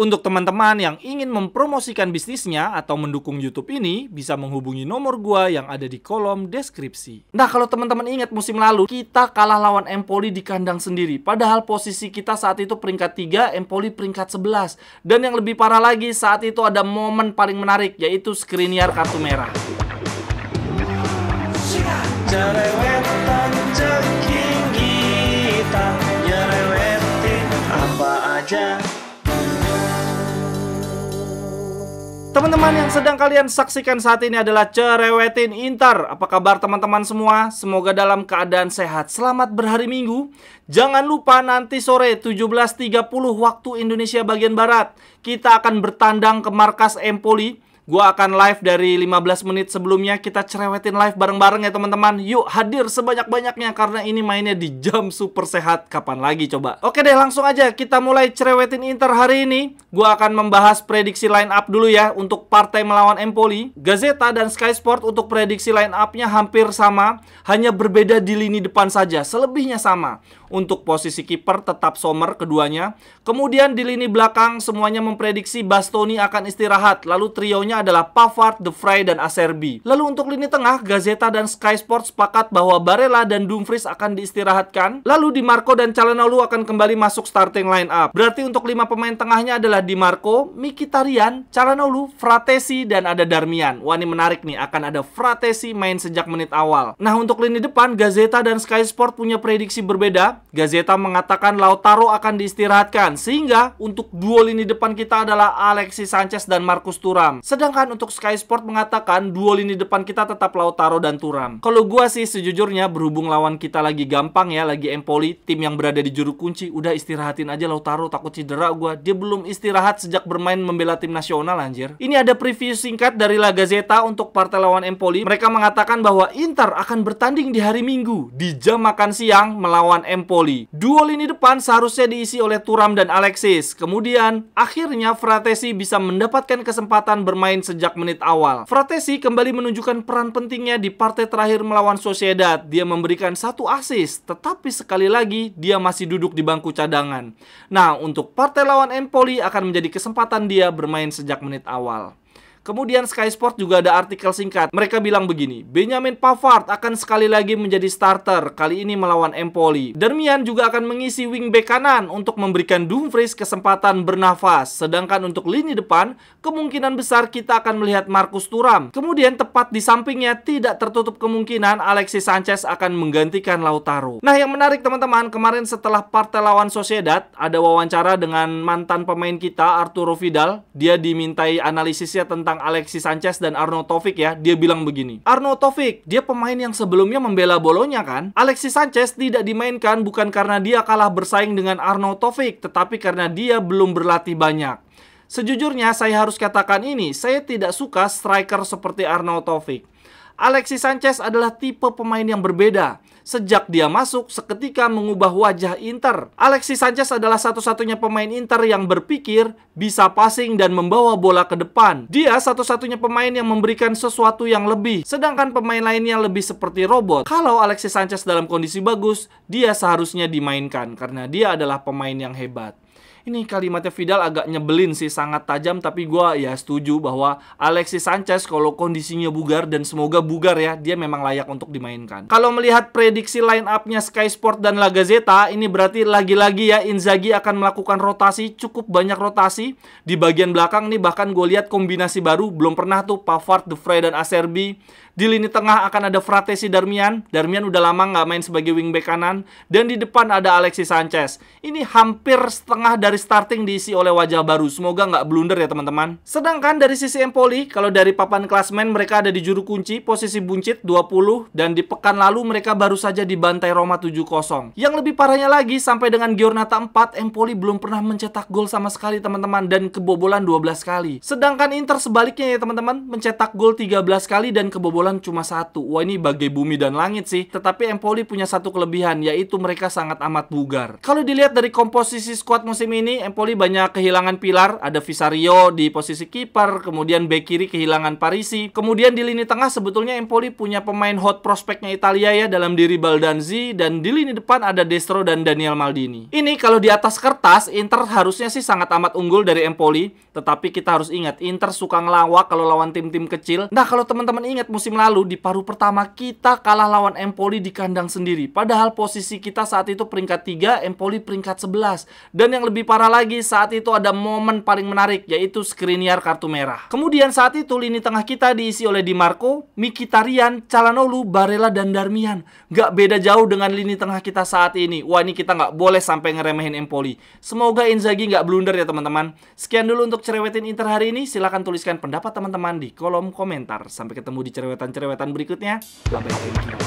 Untuk teman-teman yang ingin mempromosikan bisnisnya atau mendukung YouTube ini, bisa menghubungi nomor gua yang ada di kolom deskripsi. Nah, kalau teman-teman ingat musim lalu, kita kalah lawan Empoli di kandang sendiri. Padahal posisi kita saat itu peringkat 3, Empoli peringkat 11. Dan yang lebih parah lagi, saat itu ada momen paling menarik, yaitu Skriniar kartu merah. Cerewetan ceking kita, nyerewetin apa aja. Teman-teman yang sedang kalian saksikan saat ini adalah Cerewetin Inter. Apa kabar teman-teman semua? Semoga dalam keadaan sehat. Selamat berhari Minggu. Jangan lupa nanti sore 17.30 waktu Indonesia bagian Barat, kita akan bertandang ke markas Empoli. Gua akan live dari 15 menit sebelumnya. Kita cerewetin live bareng-bareng ya teman-teman. Yuk hadir sebanyak-banyaknya karena ini mainnya di jam super sehat. Kapan lagi coba? Oke deh, langsung aja kita mulai cerewetin Inter hari ini. Gua akan membahas prediksi line up dulu ya untuk partai melawan Empoli. Gazeta dan Sky Sport untuk prediksi line up-nya hampir sama, hanya berbeda di lini depan saja. Selebihnya sama. Untuk posisi kiper tetap Sommer keduanya. Kemudian di lini belakang semuanya memprediksi Bastoni akan istirahat. Lalu trionya adalah Pavard, De Vrij, dan Acerbi. Lalu untuk lini tengah, Gazeta dan Sky Sport sepakat bahwa Barella dan Dumfries akan diistirahatkan. Lalu Di Marco dan Calhanoglu akan kembali masuk starting line up. Berarti untuk 5 pemain tengahnya adalah Di Marco, Mkhitaryan, Calhanoglu, Fratesi, dan ada Darmian. Wah, ini menarik nih, akan ada Fratesi main sejak menit awal. Nah, untuk lini depan, Gazeta dan Sky Sport punya prediksi berbeda. Gazeta mengatakan Lautaro akan diistirahatkan, sehingga untuk duo lini depan kita adalah Alexis Sanchez dan Marcus Thuram. Sedangkan untuk Sky Sport mengatakan duo lini depan kita tetap Lautaro dan Thuram. Kalau gua sih sejujurnya berhubung lawan kita lagi gampang ya, lagi Empoli, tim yang berada di juru kunci, udah istirahatin aja Lautaro, takut cedera gua. Dia belum istirahat sejak bermain membela tim nasional anjir. Ini ada preview singkat dari La Gazzetta untuk partai lawan Empoli. Mereka mengatakan bahwa Inter akan bertanding di hari Minggu di jam makan siang melawan Empoli. Duo lini depan seharusnya diisi oleh Thuram dan Alexis. Kemudian, akhirnya Fratesi bisa mendapatkan kesempatan bermain sejak menit awal. Fratesi kembali menunjukkan peran pentingnya di partai terakhir melawan Sociedad. Dia memberikan 1 assist, tetapi sekali lagi dia masih duduk di bangku cadangan. Nah, untuk partai lawan Empoli akan menjadi kesempatan dia bermain sejak menit awal. Kemudian Sky Sport juga ada artikel singkat. Mereka bilang begini, Benjamin Pavard akan sekali lagi menjadi starter, kali ini melawan Empoli. Darmian juga akan mengisi wingback kanan untuk memberikan Dumfries kesempatan bernafas. Sedangkan untuk lini depan, kemungkinan besar kita akan melihat Marcus Thuram. Kemudian tepat di sampingnya tidak tertutup kemungkinan Alexis Sanchez akan menggantikan Lautaro. Nah, yang menarik teman-teman, kemarin setelah partai lawan Sociedad, ada wawancara dengan mantan pemain kita, Arturo Vidal. Dia dimintai analisisnya tentang Alexis Sanchez dan Arnaud Taufik ya. Dia bilang begini, Arnaud Taufik, dia pemain yang sebelumnya membela Bologna kan. Alexis Sanchez tidak dimainkan bukan karena dia kalah bersaing dengan Arnaud Taufik, tetapi karena dia belum berlatih banyak. Sejujurnya saya harus katakan ini, saya tidak suka striker seperti Arnaud Taufik. Alexis Sanchez adalah tipe pemain yang berbeda. Sejak dia masuk, seketika mengubah wajah Inter. Alexis Sanchez adalah satu-satunya pemain Inter yang berpikir, bisa passing dan membawa bola ke depan. Dia satu-satunya pemain yang memberikan sesuatu yang lebih. Sedangkan pemain lainnya lebih seperti robot. Kalau Alexis Sanchez dalam kondisi bagus, dia seharusnya dimainkan karena dia adalah pemain yang hebat. Ini kalimatnya Vidal agak nyebelin sih, sangat tajam, tapi gue ya setuju bahwa Alexis Sanchez kalau kondisinya bugar, dan semoga bugar ya, dia memang layak untuk dimainkan. Kalau melihat prediksi line up-nya Sky Sport dan La Gazzetta, ini berarti lagi-lagi ya Inzaghi akan melakukan rotasi, cukup banyak rotasi. Di bagian belakang nih bahkan gue lihat kombinasi baru, belum pernah tuh Pavard, De Vrij, dan Acerbi. Di lini tengah akan ada Fratesi, Darmian. Darmian udah lama nggak main sebagai wingback kanan. Dan di depan ada Alexis Sanchez. Ini hampir setengah dari starting diisi oleh wajah baru. Semoga nggak blunder ya teman-teman. Sedangkan dari sisi Empoli, kalau dari papan klasmen mereka ada di juru kunci, posisi buncit 20. Dan di pekan lalu mereka baru saja dibantai Roma 7-0. Yang lebih parahnya lagi, sampai dengan Giornata 4, Empoli belum pernah mencetak gol sama sekali teman-teman. Dan kebobolan 12 kali. Sedangkan Inter sebaliknya ya teman-teman, mencetak gol 13 kali dan kebobolan keunggulan cuma satu. Wah, ini bagai bumi dan langit sih. Tetapi Empoli punya satu kelebihan, yaitu mereka sangat amat bugar. Kalau dilihat dari komposisi skuad musim ini, Empoli banyak kehilangan pilar. Ada Visario di posisi kiper, kemudian bek kiri kehilangan Parisi. Kemudian di lini tengah sebetulnya Empoli punya pemain hot prospeknya Italia ya, dalam diri Baldanzi, dan di lini depan ada Destro dan Daniel Maldini. Ini kalau di atas kertas Inter harusnya sih sangat amat unggul dari Empoli, tetapi kita harus ingat Inter suka ngelawak kalau lawan tim-tim kecil. Nah, kalau teman-teman ingat musim lalu di paruh pertama kita kalah lawan Empoli di kandang sendiri. Padahal posisi kita saat itu peringkat 3, Empoli peringkat 11. Dan yang lebih parah lagi, saat itu ada momen paling menarik, yaitu Skriniar kartu merah. Kemudian saat itu lini tengah kita diisi oleh Di Marco, Mkhitaryan, Calhanoglu, Barella, dan Darmian. Gak beda jauh dengan lini tengah kita saat ini. Wah, ini kita nggak boleh sampai ngeremehin Empoli. Semoga Inzaghi nggak blunder ya teman-teman. Sekian dulu untuk cerewetin Inter hari ini. Silahkan tuliskan pendapat teman-teman di kolom komentar. Sampai ketemu di cerewetan-cerewetan berikutnya. Bye-bye.